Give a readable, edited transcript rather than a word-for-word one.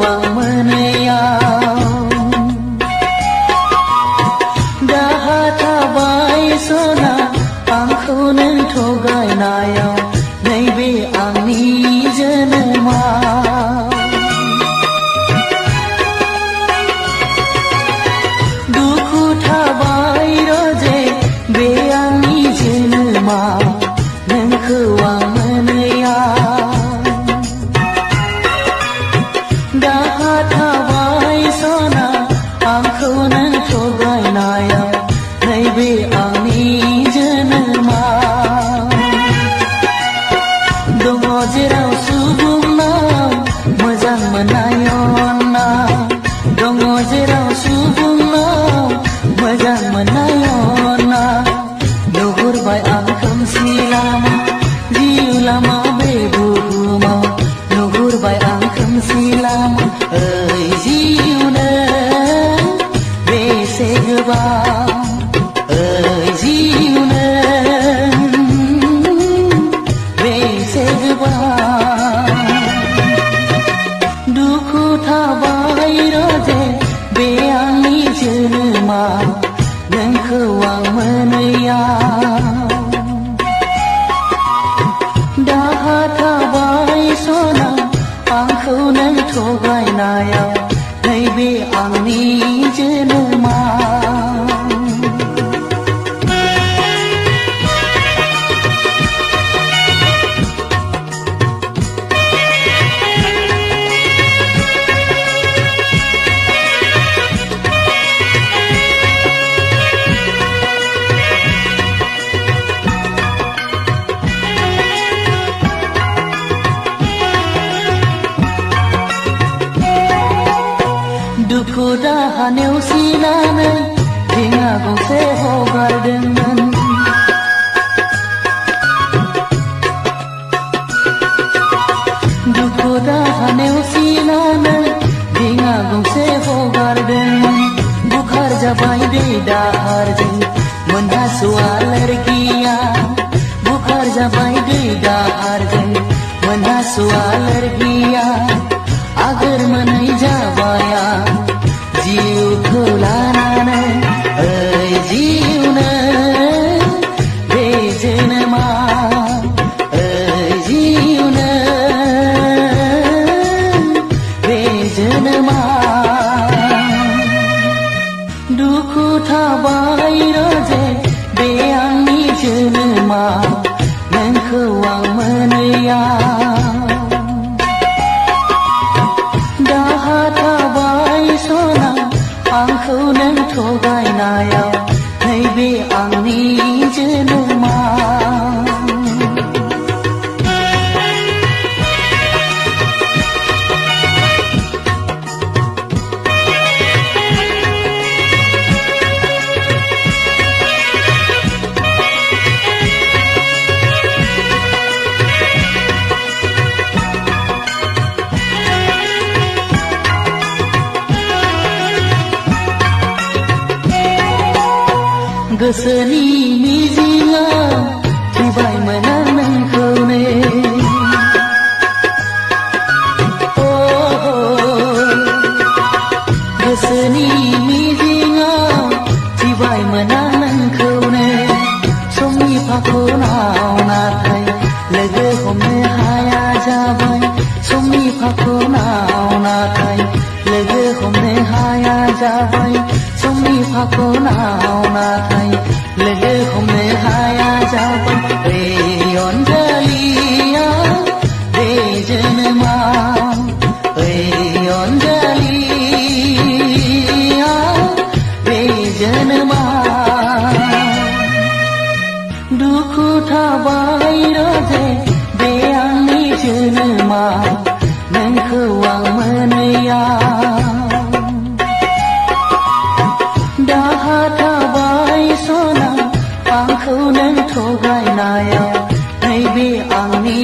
आं मोनैयाव दाहा थाबाय सना आंखौ नों थगायनायाव नैबे आंनि जोनोमाव दुखु थाबाय रजे बे आंनि जोनोमाव नोंखौ आं मोनैयाव दाहा थाबाय सना आंखौ नों थगायनायाव नैबे आंनि जोनोमाव दङ जेराव सुबुंनाव मोजां मोननाय अननाय दङ जेराव सुबुंनाव मोजां मोननाय अननाय नुहुरबाय आं खोमसि लामा जिउ लामा बे बुहुमाव नुहुरबाय आं खोमसि लामा ओइ जिउ नों बेसे गोबाव ओइ जिउ नों बेसे गोबाव दुखु थाबाय रजे बे आंनि जोनोमाव नोंखौ आं मोनैयाव दाहा थाबाय सना आंखौ नों थगायनायाव नैबे आंनि जोनोमाव दुखु दाहा नेवसिनानै दिङा गंसे हगारदोंमोन दुखु दाहा नेवसिनानै दिङा गंसे हगारदोंमोन बुखार जाबाय दै दाहारजों मोनहास'आ लोरगिया बुखार जाबाय दै दाहारजों मोनहास'आ लोरगिया आगोर मोनै जाबाय आं जिउखौ लानानै ओइ जिउ नों बे जोनोमाव ओइ जिउ नों बे जोनोमाव दुखु थाबाय रजे बे आंनि जोनोमाव नोंखौ आं मोनैयाव दाहा थाबाय सना आंखौ नों थगायनायाव नैबे आंनि जोनोमाव गोसोनि मिजिङा थैबायमोन आं नोंखौनो गोसोनि मिजिङा थैबायमोन आं नोंखौनो समनि फाखनाव नाथाय लोगो हमनो हाया जाबाय समनि फाखनाव नाथाय लोगो हमनो हाया जाबाय समनि फाखनाव नाथाय लोगो हमनो हाया जाबाय बे अनजालिया बे जोनोमाव बे अनजालिया बे जोनोमाव दुखु थाबाय रजे बे आंनि जोनोमाव नोंखौ आं मोनैयाव दाहा थाबाय सना आंखौ नों थगायनायाव नैबे आंनि